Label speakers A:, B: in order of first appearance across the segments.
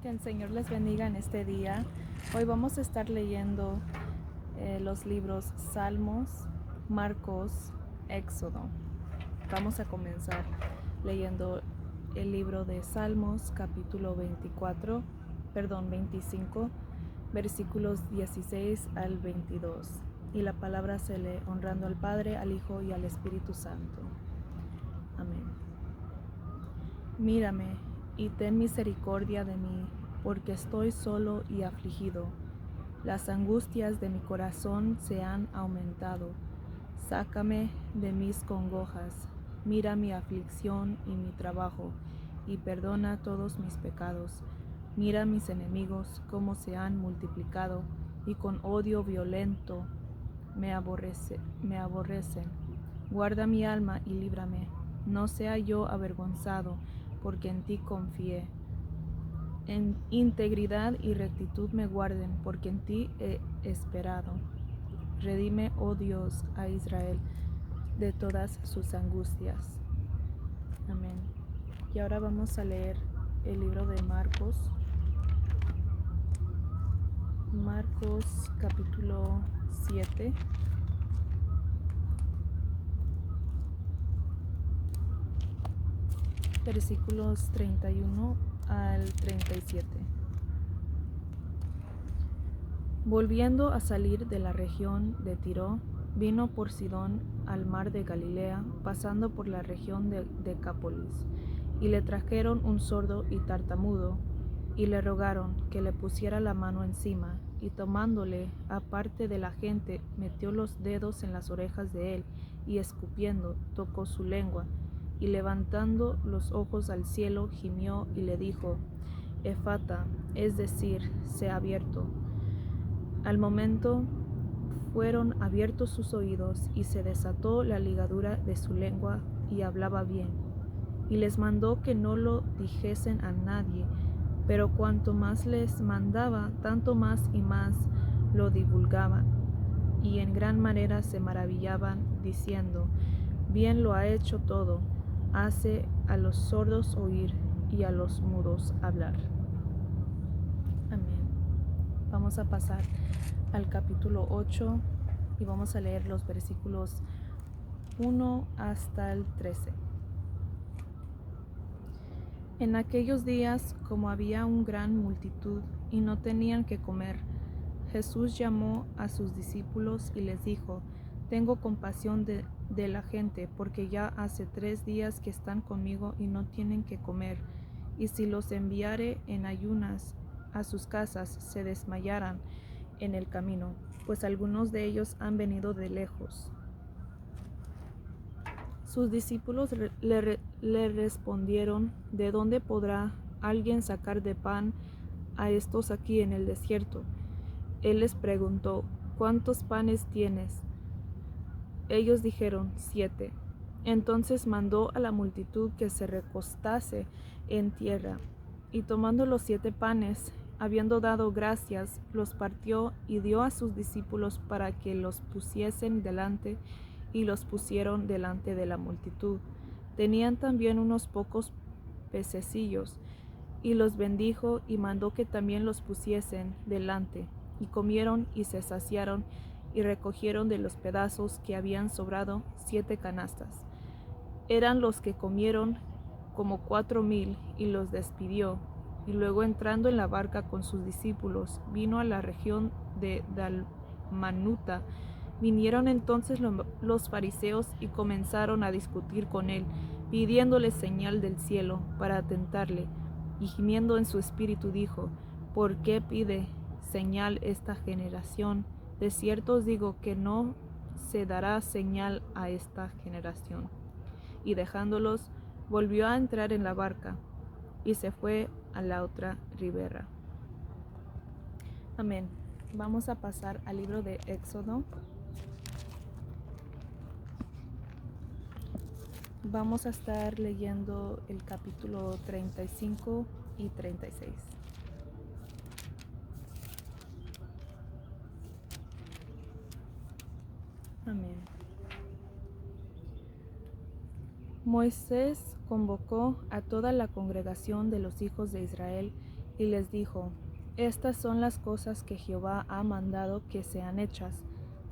A: Que el Señor les bendiga en este día. Hoy vamos a estar leyendo los libros Salmos, Marcos, Éxodo. Vamos a comenzar leyendo el libro de Salmos, capítulo 25, versículos 16 al 22. Y la palabra se lee honrando al Padre, al Hijo y al Espíritu Santo. Amén. Mírame y ten misericordia de mí, porque estoy solo y afligido. Las angustias de mi corazón se han aumentado. Sácame de mis congojas, mira mi aflicción y mi trabajo, y perdona todos mis pecados. Mira mis enemigos cómo se han multiplicado, y con odio violento me aborrecen. Guarda mi alma y líbrame, no sea yo avergonzado, porque en ti confié. En integridad y rectitud me guarden, porque en ti he esperado. Redime, oh Dios, a Israel de todas sus angustias. Amén. Y ahora vamos a leer el libro de Marcos. Marcos capítulo 7. Versículos 31 al 37. Volviendo a salir de la región de Tiro, vino por Sidón al mar de Galilea, pasando por la región de Decápolis, y le trajeron un sordo y tartamudo, y le rogaron que le pusiera la mano encima, y tomándole aparte de la gente, metió los dedos en las orejas de él, y escupiendo, tocó su lengua, y levantando los ojos al cielo, gimió y le dijo: Efata, es decir, sea abierto. Al momento fueron abiertos sus oídos y se desató la ligadura de su lengua y hablaba bien. Y les mandó que no lo dijesen a nadie, pero cuanto más les mandaba, tanto más y más lo divulgaban. Y en gran manera se maravillaban, diciendo: Bien lo ha hecho todo, hace a los sordos oír y a los mudos hablar. Amén. Vamos a pasar al capítulo 8 y vamos a leer los versículos 1 hasta el 13. En aquellos días, como había una gran multitud y no tenían que comer, Jesús llamó a sus discípulos y les dijo: Tengo compasión de la gente, porque ya hace 3 días que están conmigo y no tienen que comer, y si los enviare en ayunas a sus casas, se desmayarán en el camino, pues algunos de ellos han venido de lejos. Sus discípulos le respondieron: ¿De dónde podrá alguien sacar de pan a estos aquí en el desierto? Él les preguntó: ¿Cuántos panes tienes? Ellos dijeron: 7. Entonces mandó a la multitud que se recostase en tierra, y tomando los 7 panes, habiendo dado gracias, los partió y dio a sus discípulos para que los pusiesen delante, y los pusieron delante de la multitud. Tenían también unos pocos pececillos, y los bendijo y mandó que también los pusiesen delante, y comieron y se saciaron, y recogieron de los pedazos que habían sobrado 7 canastas. Eran los que comieron como 4,000, y los despidió. Y luego, entrando en la barca con sus discípulos, vino a la región de Dalmanuta. Vinieron entonces los fariseos y comenzaron a discutir con él, pidiéndole señal del cielo para tentarle. Y gimiendo en su espíritu dijo: ¿Por qué pide señal esta generación? De cierto os digo que no se dará señal a esta generación. Y dejándolos, volvió a entrar en la barca y se fue a la otra ribera. Amén. Vamos a pasar al libro de Éxodo. Vamos a estar leyendo el capítulo 35 y 36. Amén. Moisés convocó a toda la congregación de los hijos de Israel y les dijo: Estas son las cosas que Jehová ha mandado que sean hechas.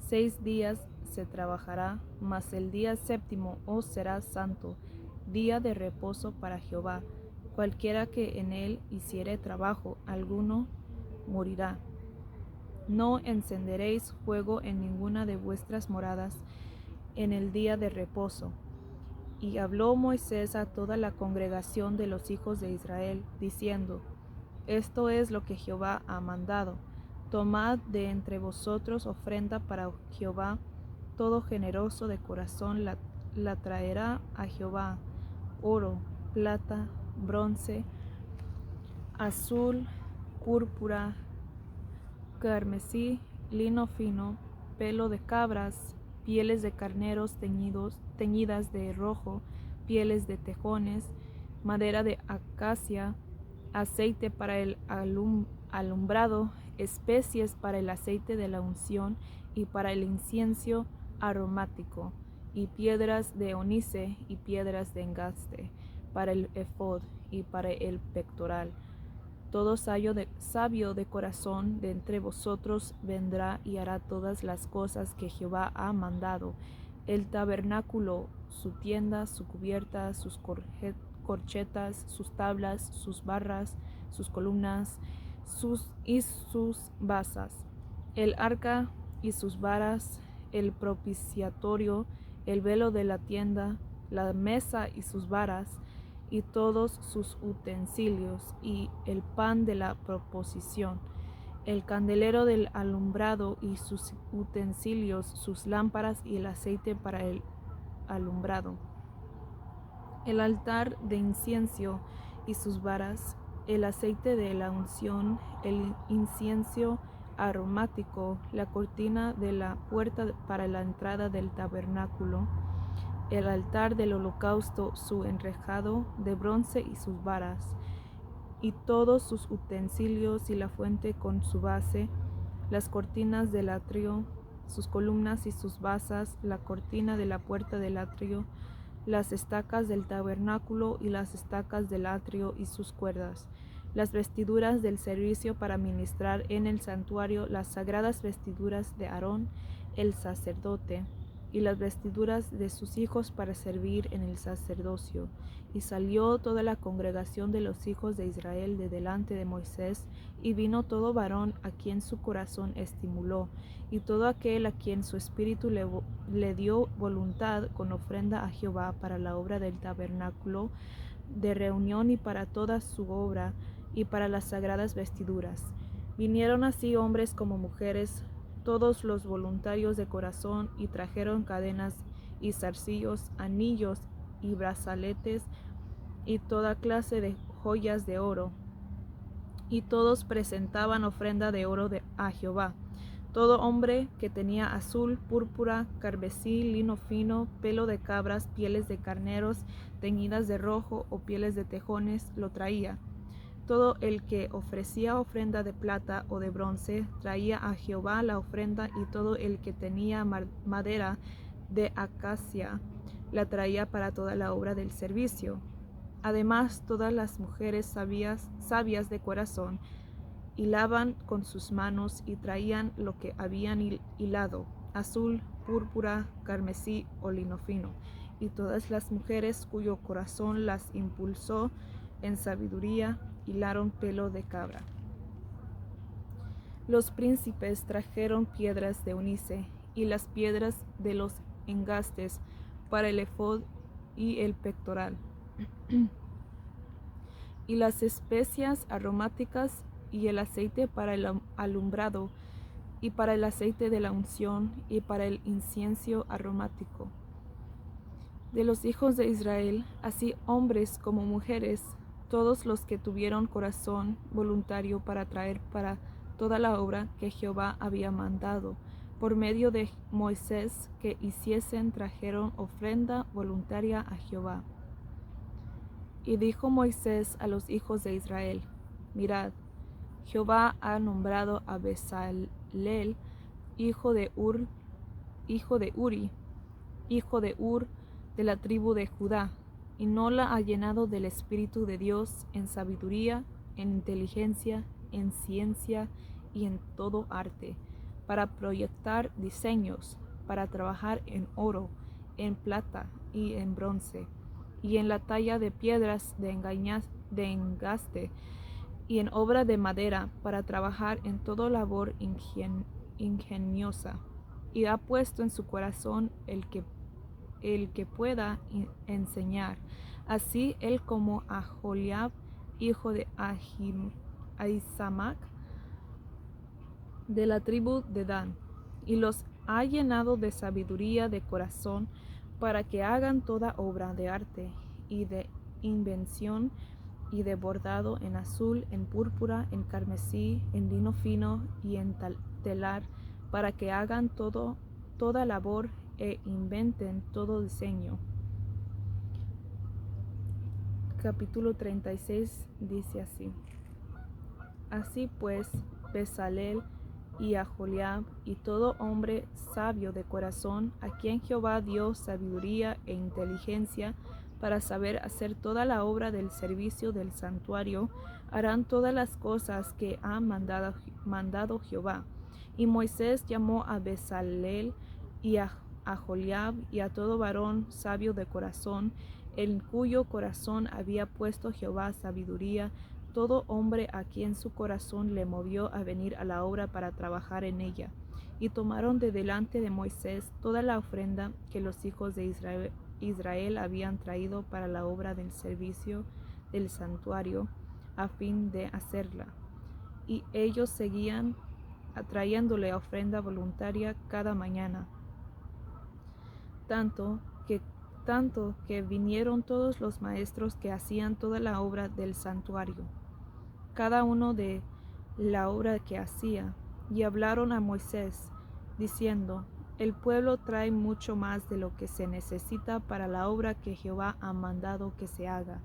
A: 6 días se trabajará, mas el día séptimo os será santo, día de reposo para Jehová. Cualquiera que en él hiciere trabajo alguno morirá. No encenderéis fuego en ninguna de vuestras moradas en el día de reposo. Y habló Moisés a toda la congregación de los hijos de Israel, diciendo: Esto es lo que Jehová ha mandado. Tomad de entre vosotros ofrenda para Jehová. Todo generoso de corazón la traerá a Jehová: oro, plata, bronce, azul, púrpura, carmesí, lino fino, pelo de cabras, pieles de carneros teñidas de rojo, pieles de tejones, madera de acacia, aceite para el alumbrado, especies para el aceite de la unción y para el incienso aromático, y piedras de ónice y piedras de engaste, para el efod y para el pectoral. Todo sabio de corazón de entre vosotros vendrá y hará todas las cosas que Jehová ha mandado: el tabernáculo, su tienda, su cubierta, sus corchetas, sus tablas, sus barras, sus columnas, sus basas, el arca y sus varas, el propiciatorio, el velo de la tienda, la mesa y sus varas, y todos sus utensilios, y el pan de la proposición, el candelero del alumbrado y sus utensilios, sus lámparas y el aceite para el alumbrado, el altar de incienso y sus varas, el aceite de la unción, el incienso aromático, la cortina de la puerta para la entrada del tabernáculo, el altar del holocausto, su enrejado de bronce y sus varas, y todos sus utensilios, y la fuente con su base, las cortinas del atrio, sus columnas y sus basas, la cortina de la puerta del atrio, las estacas del tabernáculo y las estacas del atrio y sus cuerdas, las vestiduras del servicio para ministrar en el santuario, las sagradas vestiduras de Aarón el sacerdote, y las vestiduras de sus hijos para servir en el sacerdocio. Y salió toda la congregación de los hijos de Israel de delante de Moisés, y vino todo varón a quien su corazón estimuló, y todo aquel a quien su espíritu le dio voluntad, con ofrenda a Jehová para la obra del tabernáculo de reunión y para toda su obra, y para las sagradas vestiduras. Vinieron así hombres como mujeres, todos los voluntarios de corazón, y trajeron cadenas y zarcillos, anillos y brazaletes, y toda clase de joyas de oro. Y todos presentaban ofrenda de oro a Jehová. Todo hombre que tenía azul, púrpura, carmesí, lino fino, pelo de cabras, pieles de carneros teñidas de rojo o pieles de tejones, lo traía. Todo el que ofrecía ofrenda de plata o de bronce traía a Jehová la ofrenda, y todo el que tenía madera de acacia la traía para toda la obra del servicio. Además, todas las mujeres sabias de corazón hilaban con sus manos y traían lo que habían hilado: azul, púrpura, carmesí o lino fino. Y todas las mujeres cuyo corazón las impulsó en sabiduría hilaron pelo de cabra. Los príncipes trajeron piedras de ónice y las piedras de los engastes para el efod y el pectoral, y las especias aromáticas y el aceite para el alumbrado, y para el aceite de la unción, y para el incienso aromático. De los hijos de Israel, así hombres como mujeres, todos los que tuvieron corazón voluntario para traer para toda la obra que Jehová había mandado, por medio de Moisés, que hiciesen, trajeron ofrenda voluntaria a Jehová. Y dijo Moisés a los hijos de Israel: Mirad, Jehová ha nombrado a Bezalel, hijo de Uri, hijo de Hur, de la tribu de Judá, y no la ha llenado del Espíritu de Dios en sabiduría, en inteligencia, en ciencia y en todo arte, para proyectar diseños, para trabajar en oro, en plata y en bronce, y en la talla de piedras de engaste, y en obra de madera, para trabajar en toda labor ingeniosa. Y ha puesto en su corazón el que pueda enseñar. Así él como Aholiab, hijo de Ahisamac, de la tribu de Dan, y los ha llenado de sabiduría de corazón para que hagan toda obra de arte y de invención y de bordado en azul, en púrpura, en carmesí, en lino fino y en telar, para que hagan toda labor e inventen todo diseño. Capítulo 36 dice así: Así pues, Bezalel y Aholiab y todo hombre sabio de corazón, a quien Jehová dio sabiduría e inteligencia para saber hacer toda la obra del servicio del santuario, harán todas las cosas que ha mandado Jehová. Y Moisés llamó a Bezalel y a Aholiab y a todo varón sabio de corazón, en cuyo corazón había puesto Jehová sabiduría, todo hombre a quien su corazón le movió a venir a la obra para trabajar en ella. Y tomaron de delante de Moisés toda la ofrenda que los hijos de Israel habían traído para la obra del servicio del santuario, a fin de hacerla. Y ellos seguían trayéndole ofrenda voluntaria cada mañana. Tanto que vinieron todos los maestros que hacían toda la obra del santuario, cada uno de la obra que hacía, y hablaron a Moisés, diciendo: El pueblo trae mucho más de lo que se necesita para la obra que Jehová ha mandado que se haga.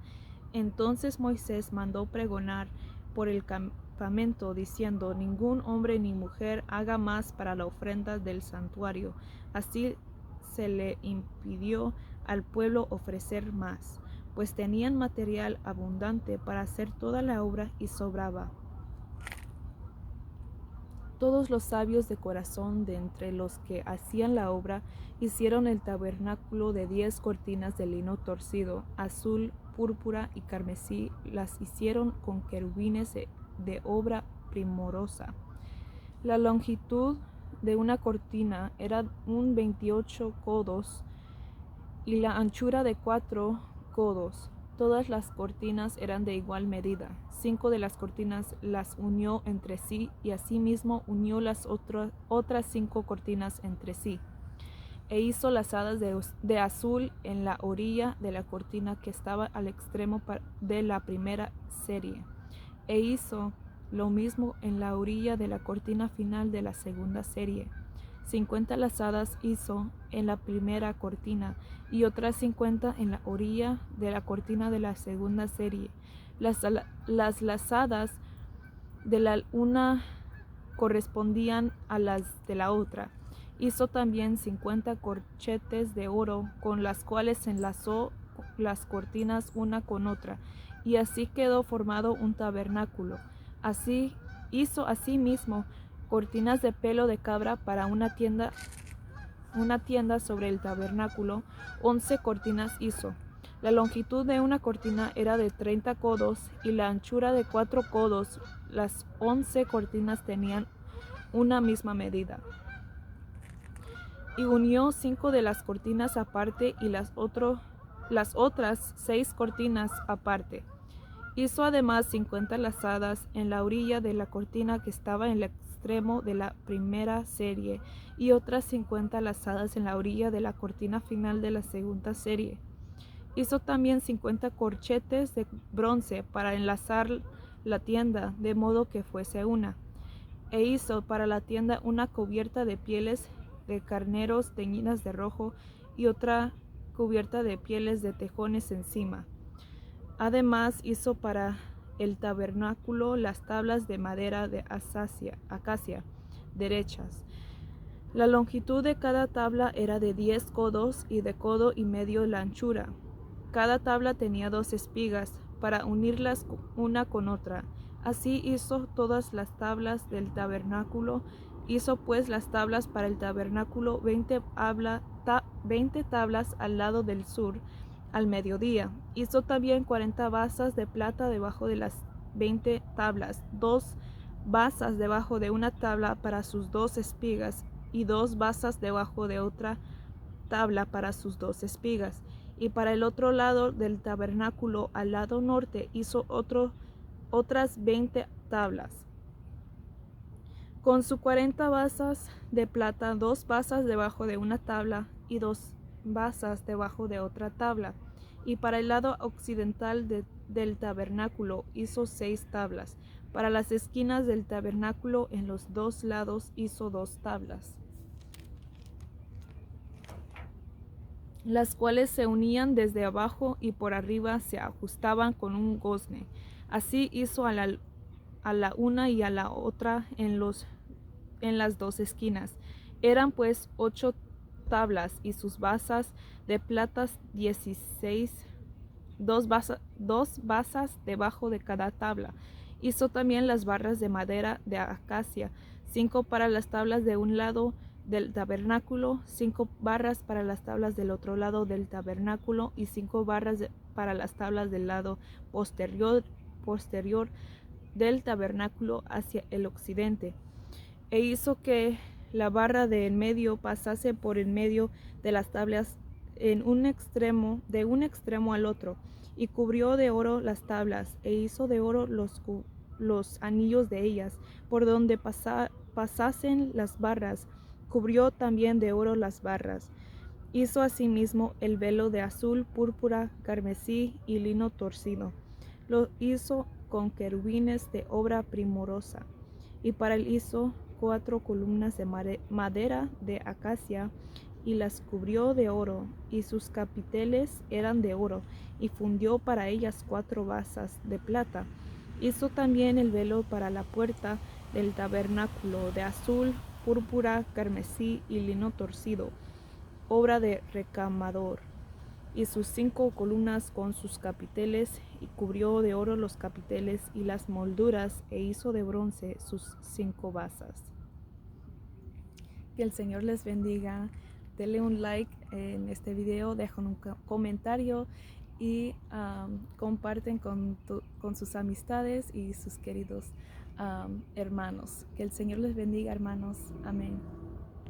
A: Entonces Moisés mandó pregonar por el campamento, diciendo: Ningún hombre ni mujer haga más para la ofrenda del santuario. Así se le impidió al pueblo ofrecer más, pues tenían material abundante para hacer toda la obra y sobraba. Todos los sabios de corazón de entre los que hacían la obra hicieron el tabernáculo de 10 cortinas de lino torcido, azul, púrpura y carmesí. Las hicieron con querubines de obra primorosa. La longitud de una cortina era 28 codos y la anchura de 4 codos. Todas las cortinas eran de igual medida. 5 de las cortinas las unió entre sí, y asimismo unió las otras 5 cortinas entre sí. E hizo lazadas de azul en la orilla de la cortina que estaba al extremo de la primera serie. E hizo lo mismo en la orilla de la cortina final de la segunda serie. 50 lazadas hizo en la primera cortina y otras 50 en la orilla de la cortina de la segunda serie. Las lazadas de la una correspondían a las de la otra. Hizo también 50 corchetes de oro, con las cuales enlazó las cortinas una con otra, y así quedó formado un tabernáculo. Así hizo asimismo cortinas de pelo de cabra para una tienda sobre el tabernáculo. 11 cortinas hizo. La longitud de una cortina era de 30 codos y la anchura de 4 codos. Las 11 cortinas tenían una misma medida. Y unió 5 de las cortinas aparte y las otras 6 cortinas aparte. Hizo además 50 lazadas en la orilla de la cortina que estaba en el extremo de la primera serie, y otras 50 lazadas en la orilla de la cortina final de la segunda serie. Hizo también 50 corchetes de bronce para enlazar la tienda, de modo que fuese una. E hizo para la tienda una cubierta de pieles de carneros teñidas de rojo y otra cubierta de pieles de tejones encima. Además hizo para el tabernáculo las tablas de madera de acacia derechas. La longitud de cada tabla era de 10 codos y de codo y medio la anchura. Cada tabla tenía 2 espigas para unirlas una con otra. Así hizo todas las tablas del tabernáculo. Hizo pues las tablas para el tabernáculo, 20 tablas al lado del sur, al mediodía. Hizo también 40 basas de plata debajo de las 20 tablas, 2 basas debajo de una tabla para sus 2 espigas, y 2 basas debajo de otra tabla para sus 2 espigas. Y para el otro lado del tabernáculo, al lado norte, hizo otras 20 tablas. Con sus 40 basas de plata, 2 basas debajo de una tabla y 2 basas debajo de otra tabla. Y para el lado occidental del tabernáculo hizo 6 tablas. Para las esquinas del tabernáculo en los 2 lados hizo 2 tablas, las cuales se unían desde abajo y por arriba se ajustaban con un gozne. Así hizo a la una y a la otra en las 2 esquinas. Eran pues 8 tablas y sus basas de plata 16, 2 basas debajo de cada tabla. Hizo también las barras de madera de acacia, 5 para las tablas de un lado del tabernáculo, 5 barras para las tablas del otro lado del tabernáculo y 5 barras para las tablas del lado posterior del tabernáculo hacia el occidente. E hizo que la barra de en medio pasase por en medio de las tablas de un extremo al otro, y cubrió de oro las tablas, e hizo de oro los anillos de ellas, por donde pasasen las barras. Cubrió también de oro las barras. Hizo asimismo el velo de azul, púrpura, carmesí y lino torcido. Lo hizo con querubines de obra primorosa. Y para él hizo 4 columnas de madera de acacia, y las cubrió de oro, y sus capiteles eran de oro, y fundió para ellas 4 basas de plata. Hizo también el velo para la puerta del tabernáculo de azul, púrpura, carmesí y lino torcido, obra de recamador, y sus 5 columnas con sus capiteles, y cubrió de oro los capiteles y las molduras, e hizo de bronce sus 5 basas. Que el Señor les bendiga. Denle un like en este video, dejen un comentario y comparten con sus amistades y sus queridos hermanos. Que el Señor les bendiga, hermanos. Amén.